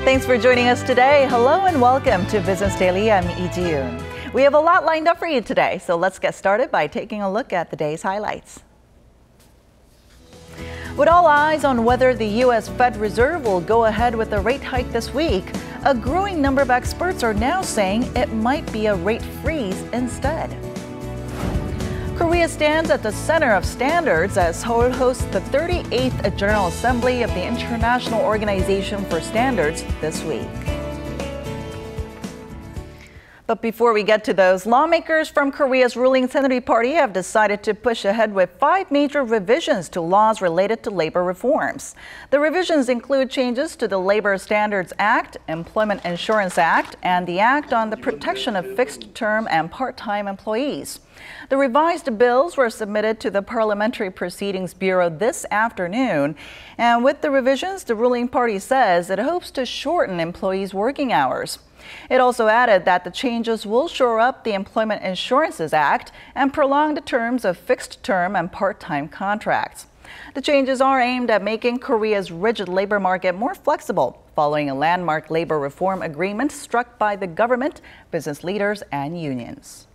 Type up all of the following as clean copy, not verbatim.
Thanks for joining us today. Hello and welcome to Business Daily. I'm Lee Ji-yoon. We have a lot lined up for you today, so let's get started by taking a look at the day's highlights. With all eyes on whether the U.S. Fed Reserve will go ahead with a rate hike this week, a growing number of experts are now saying it might be a rate freeze instead. Korea stands at the center of standards as Seoul hosts the 38th General Assembly of the International Organization for Standards this week. But before we get to those, lawmakers from Korea's ruling Saenuri Party have decided to push ahead with 5 major revisions to laws related to labor reforms. The revisions include changes to the Labor Standards Act, Employment Insurance Act, and the Act on the Protection of Fixed-Term and Part-Time Employees. The revised bills were submitted to the Parliamentary Proceedings Bureau this afternoon. And with the revisions, the ruling party says it hopes to shorten employees' working hours. It also added that the changes will shore up the Employment Insurances Act and prolong the terms of fixed-term and part-time contracts. The changes are aimed at making Korea's rigid labor market more flexible, following a landmark labor reform agreement struck by the government, business leaders, and unions.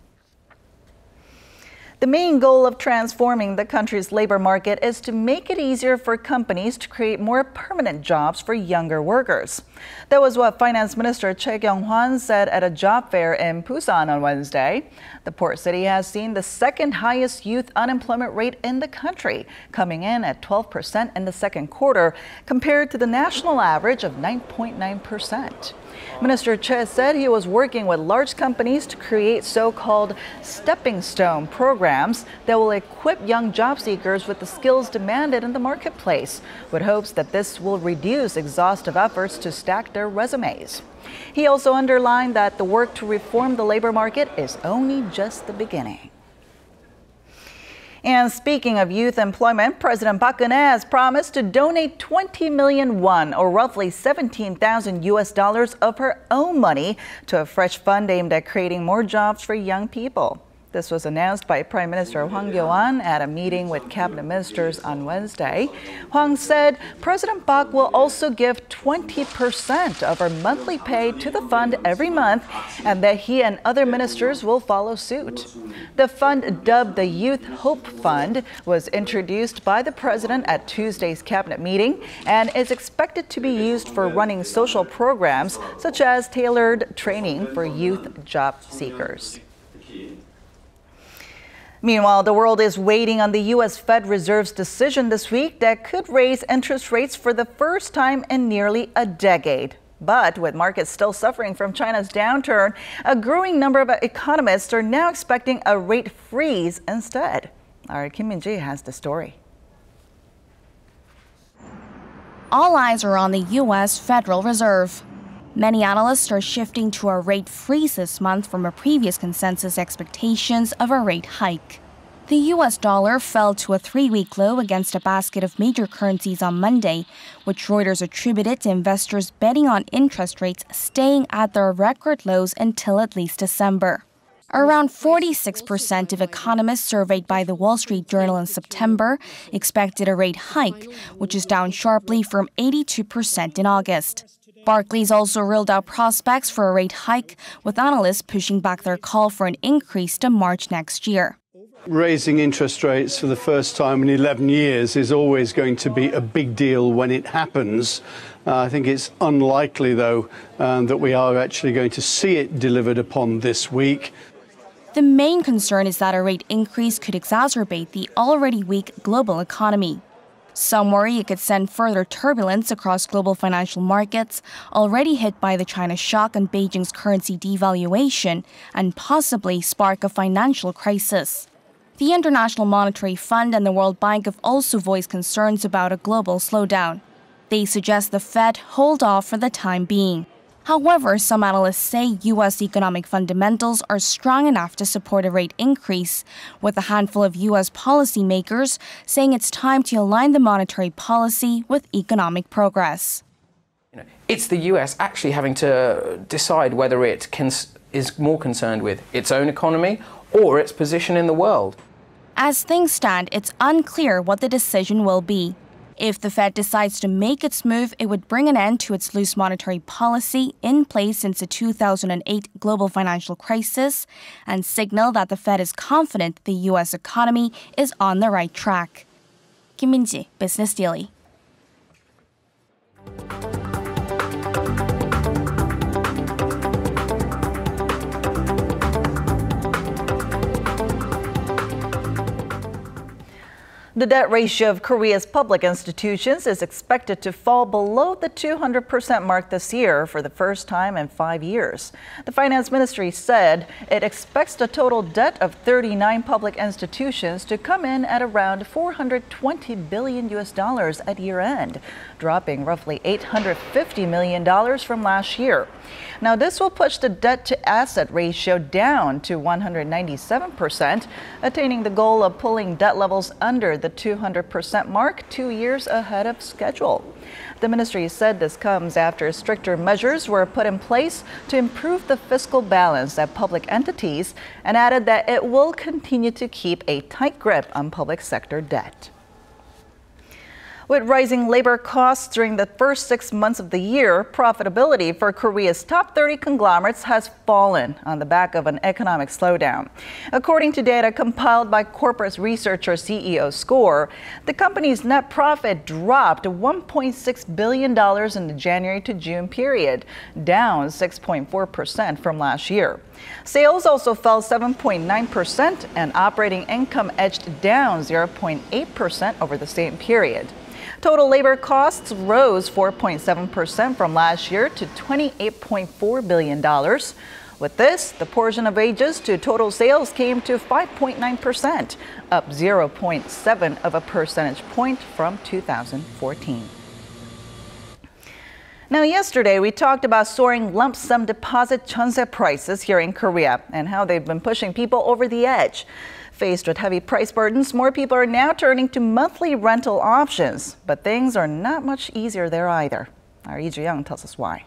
The main goal of transforming the country's labor market is to make it easier for companies to create more permanent jobs for younger workers. That was what Finance Minister Choi Kyung-hwan said at a job fair in Busan on Wednesday. The port city has seen the second highest youth unemployment rate in the country, coming in at 12% in the second quarter, compared to the national average of 9.9%. Minister Choi said he was working with large companies to create so-called stepping stone programs that will equip young job seekers with the skills demanded in the marketplace, with hopes that this will reduce exhaustive efforts to stack their resumes. He also underlined that the work to reform the labor market is only just the beginning. And speaking of youth employment, President Park Geun-hye has promised to donate 20 million won, or roughly $17,000 of her own money, to a fresh fund aimed at creating more jobs for young people. This was announced by Prime Minister Hwang Kyo-ahn at a meeting with cabinet ministers on Wednesday. Hwang said President Park will also give 20% of her monthly pay to the fund every month, and that he and other ministers will follow suit. The fund, dubbed the Youth Hope Fund, was introduced by the president at Tuesday's cabinet meeting and is expected to be used for running social programs such as tailored training for youth job seekers. Meanwhile, the world is waiting on the U.S. Fed Reserve's decision this week that could raise interest rates for the first time in nearly a decade. But with markets still suffering from China's downturn, a growing number of economists are now expecting a rate freeze instead. Our Kim Min-ji has the story. All eyes are on the U.S. Federal Reserve. Many analysts are shifting to a rate freeze this month from a previous consensus expectations of a rate hike. The U.S. dollar fell to a 3-week low against a basket of major currencies on Monday, which Reuters attributed to investors betting on interest rates staying at their record lows until at least December. Around 46% of economists surveyed by the Wall Street Journal in September expected a rate hike, which is down sharply from 82% in August. Barclays also ruled out prospects for a rate hike, with analysts pushing back their call for an increase to March next year. Raising interest rates for the first time in 11 years is always going to be a big deal when it happens. I think it's unlikely, though, that we are actually going to see it delivered upon this week. The main concern is that a rate increase could exacerbate the already weak global economy. Some worry it could send further turbulence across global financial markets, already hit by the China shock and Beijing's currency devaluation, and possibly spark a financial crisis. The International Monetary Fund and the World Bank have also voiced concerns about a global slowdown. They suggest the Fed hold off for the time being. However, some analysts say U.S. economic fundamentals are strong enough to support a rate increase, with a handful of U.S. policymakers saying it's time to align the monetary policy with economic progress. It's the U.S. actually having to decide whether it is more concerned with its own economy or its position in the world. As things stand, it's unclear what the decision will be. If the Fed decides to make its move, it would bring an end to its loose monetary policy in place since the 2008 global financial crisis and signal that the Fed is confident the U.S. economy is on the right track. Kim Min-ji, Business Daily. The debt ratio of Korea's public institutions is expected to fall below the 200% mark this year for the first time in 5 years. The finance ministry said it expects the total debt of 39 public institutions to come in at around $420 billion at year end, dropping roughly $850 million from last year. Now, this will push the debt-to-asset ratio down to 197%, attaining the goal of pulling debt levels under the 200% mark 2 years ahead of schedule. The ministry said this comes after stricter measures were put in place to improve the fiscal balance at public entities and added that it will continue to keep a tight grip on public sector debt. With rising labor costs during the first 6 months of the year, profitability for Korea's top 30 conglomerates has fallen on the back of an economic slowdown. According to data compiled by corporate researcher CEO Score, the company's net profit dropped $1.6 billion in the January to June period, down 6.4% from last year. Sales also fell 7.9%, and operating income edged down 0.8% over the same period. Total labor costs rose 4.7% from last year to $28.4 billion. With this, the portion of wages to total sales came to 5.9%, up 0.7 of a percentage point from 2014. Now, yesterday, we talked about soaring lump sum deposit jeonse prices here in Korea and how they've been pushing people over the edge. Faced with heavy price burdens, more people are now turning to monthly rental options. But things are not much easier there either. Our Lee Ju-young tells us why.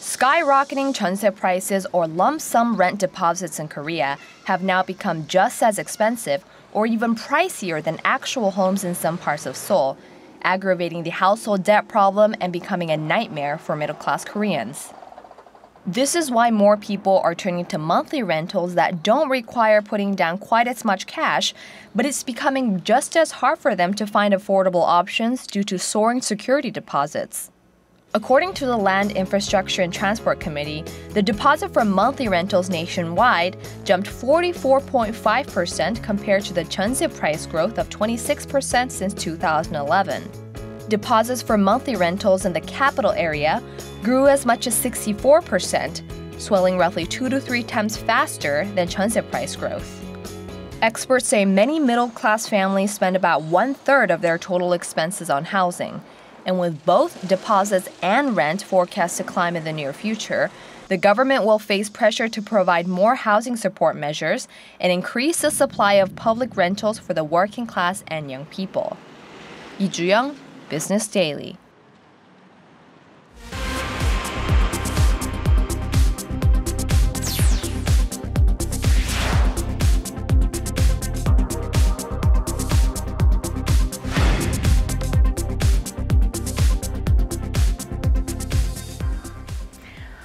Skyrocketing jeonse prices or lump sum rent deposits in Korea have now become just as expensive or even pricier than actual homes in some parts of Seoul, aggravating the household debt problem and becoming a nightmare for middle-class Koreans. This is why more people are turning to monthly rentals that don't require putting down quite as much cash, but it's becoming just as hard for them to find affordable options due to soaring security deposits. According to the Land Infrastructure and Transport Committee, the deposit for monthly rentals nationwide jumped 44.5% compared to the jeonse price growth of 26% since 2011. Deposits for monthly rentals in the capital area grew as much as 64%, swelling roughly 2 to 3 times faster than jeonse price growth. Experts say many middle-class families spend about 1/3 of their total expenses on housing. And with both deposits and rent forecast to climb in the near future, the government will face pressure to provide more housing support measures and increase the supply of public rentals for the working class and young people. Lee Ju-young, Business Daily.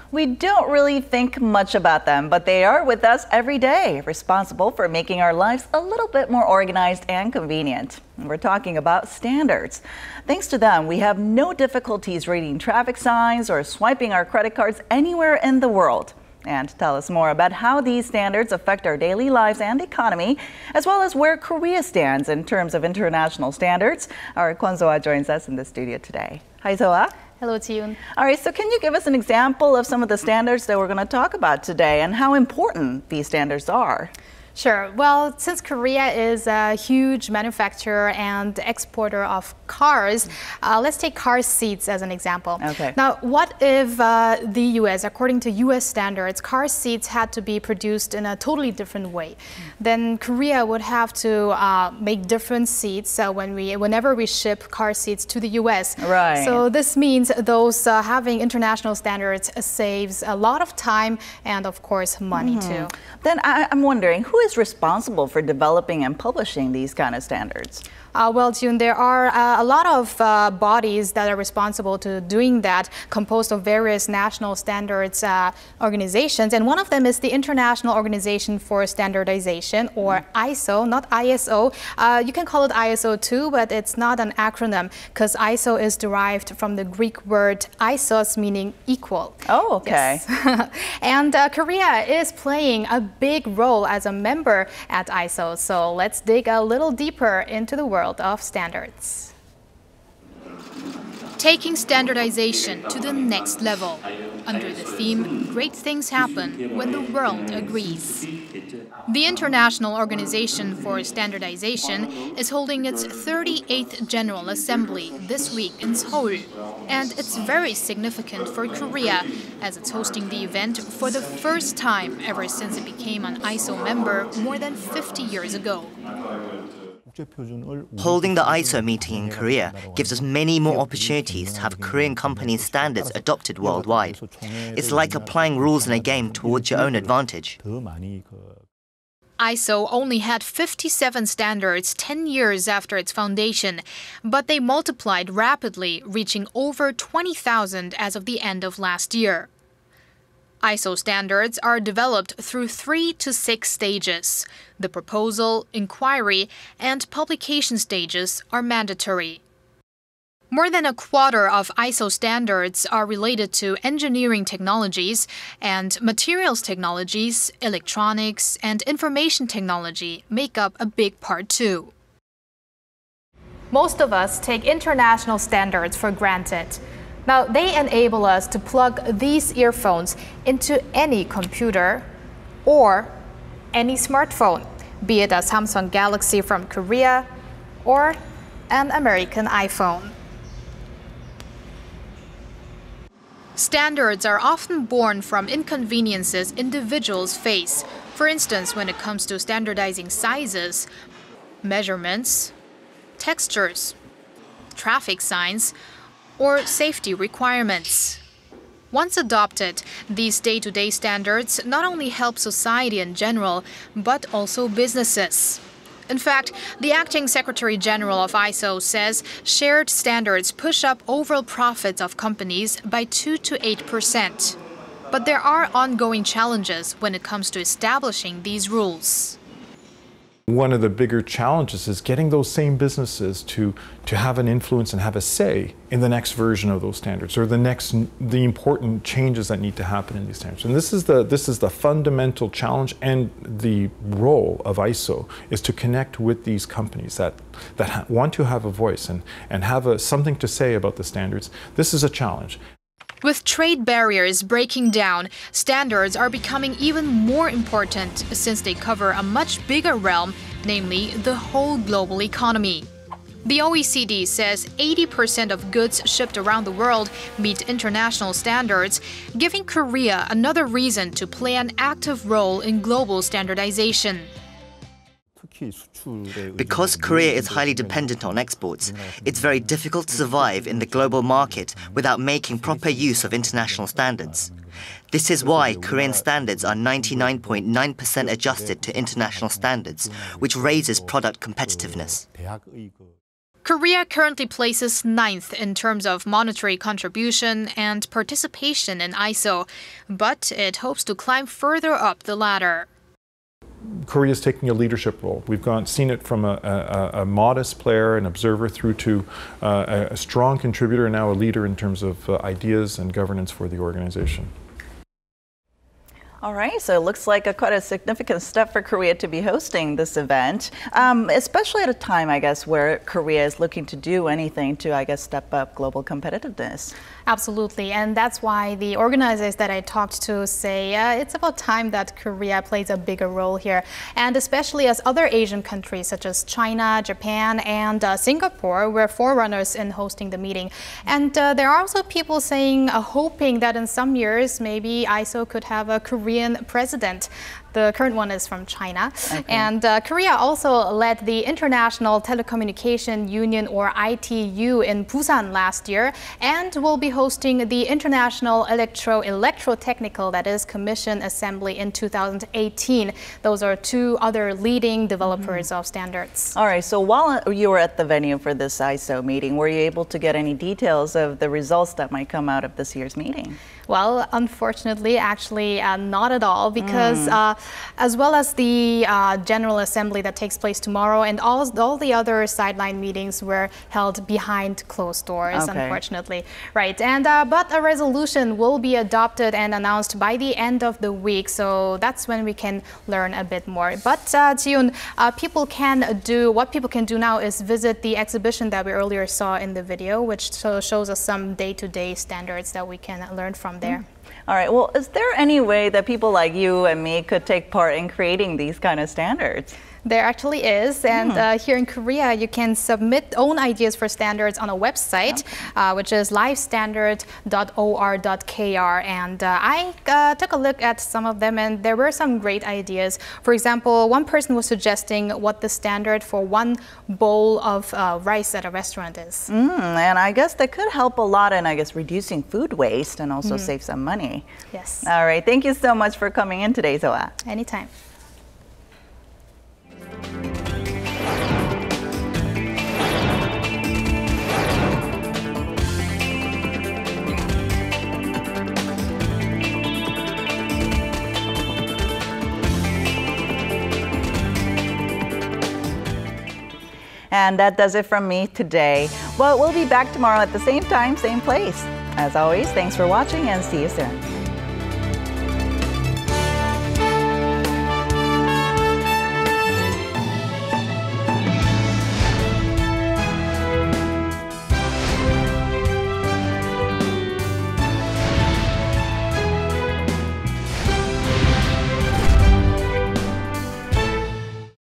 We don't really think much about them, but they are with us every day, responsible for making our lives a little bit more organized and convenient. We're talking about standards. Thanks to them, we have no difficulties reading traffic signs or swiping our credit cards anywhere in the world. And to tell us more about how these standards affect our daily lives and economy, as well as where Korea stands in terms of international standards, our Kwon So-ah joins us in the studio today. Hi, So-ah. Hello, Ji-yoon. All right, so can you give us an example of some of the standards that we're going to talk about today and how important these standards are? Sure. Well, since Korea is a huge manufacturer and exporter of cars, let's take car seats as an example. Okay. Now, what if the U.S., according to U.S. standards, car seats had to be produced in a totally different way? Then Korea would have to make different seats whenever we ship car seats to the U.S. Right. So this means those having international standards saves a lot of time and, of course, money too. Then I'm wondering, who is responsible for developing and publishing these kind of standards? Well, June, there are a lot of bodies that are responsible to doing that, composed of various national standards organizations. And one of them is the International Organization for Standardization, or ISO, not ISO. You can call it ISO too, but it's not an acronym because ISO is derived from the Greek word isos, meaning equal. Oh, okay. Yes. And Korea is playing a big role as a member at ISO. So let's dig a little deeper into the world of standards. Taking standardization to the next level, under the theme, Great Things Happen When the World Agrees. The International Organization for Standardization is holding its 38th General Assembly this week in Seoul. And it's very significant for Korea, as it's hosting the event for the first time ever since it became an ISO member more than 50 years ago. Holding the ISO meeting in Korea gives us many more opportunities to have Korean companies' standards adopted worldwide. It's like applying rules in a game towards your own advantage. ISO only had 57 standards 10 years after its foundation, but they multiplied rapidly, reaching over 20,000 as of the end of last year. ISO standards are developed through 3 to 6 stages. The proposal, inquiry, and publication stages are mandatory. More than a quarter of ISO standards are related to engineering technologies, and materials technologies, electronics, and information technology make up a big part too. Most of us take international standards for granted. Now, they enable us to plug these earphones into any computer or any smartphone, be it a Samsung Galaxy from Korea or an American iPhone. Standards are often born from inconveniences individuals face. For instance, when it comes to standardizing sizes, measurements, textures, traffic signs, or safety requirements. Once adopted, these day-to-day standards not only help society in general, but also businesses. In fact, the acting Secretary General of ISO says shared standards push up overall profits of companies by 2 to 8%. But there are ongoing challenges when it comes to establishing these rules. One of the bigger challenges is getting those same businesses to have an influence and have a say in the next version of those standards, or the important changes that need to happen in these standards. And this is the fundamental challenge, and the role of ISO is to connect with these companies that want to have a voice and have something to say about the standards. This is a challenge. With trade barriers breaking down, standards are becoming even more important since they cover a much bigger realm, namely the whole global economy. The OECD says 80% of goods shipped around the world meet international standards, giving Korea another reason to play an active role in global standardization. Because Korea is highly dependent on exports, it's very difficult to survive in the global market without making proper use of international standards. This is why Korean standards are 99.9% adjusted to international standards, which raises product competitiveness. Korea currently places 9th in terms of monetary contribution and participation in ISO, but it hopes to climb further up the ladder. Korea is taking a leadership role. We've seen it from a modest player, an observer, through to a strong contributor, and now a leader in terms of ideas and governance for the organization. All right, so it looks like quite a significant step for Korea to be hosting this event, especially at a time, I guess, where Korea is looking to do anything to, I guess, step up global competitiveness. Absolutely, and that's why the organizers that I talked to say it's about time that Korea plays a bigger role here, and especially as other Asian countries such as China, Japan, and Singapore were forerunners in hosting the meeting. And there are also people saying, hoping that in some years maybe ISO could have a Korean president. The current one is from China. Okay. And Korea also led the International Telecommunication Union, or ITU, in Busan last year, and will be hosting the International Electrotechnical, that is, Commission Assembly in 2018. Those are two other leading developers of standards. All right, so while you were at the venue for this ISO meeting, were you able to get any details of the results that might come out of this year's meeting? Well, unfortunately, actually not at all, because as well as the General Assembly that takes place tomorrow, and all the other sideline meetings were held behind closed doors, unfortunately. Right, and but a resolution will be adopted and announced by the end of the week, so that's when we can learn a bit more. But Jiyoon, what people can do now is visit the exhibition that we earlier saw in the video, which shows us some day-to-day standards that we can learn from there. All right, well, is there any way that people like you and me could take part in creating these kind of standards? There actually is, and here in Korea, you can submit own ideas for standards on a website, which is livestandard.or.kr, and I took a look at some of them, and there were some great ideas. For example, one person was suggesting what the standard for one bowl of rice at a restaurant is. And I guess that could help a lot in, reducing food waste and also save some money. Yes. All right, thank you so much for coming in today, Zoa. Anytime. And that does it from me today. Well, we'll be back tomorrow at the same time, same place. As always, thanks for watching and see you soon.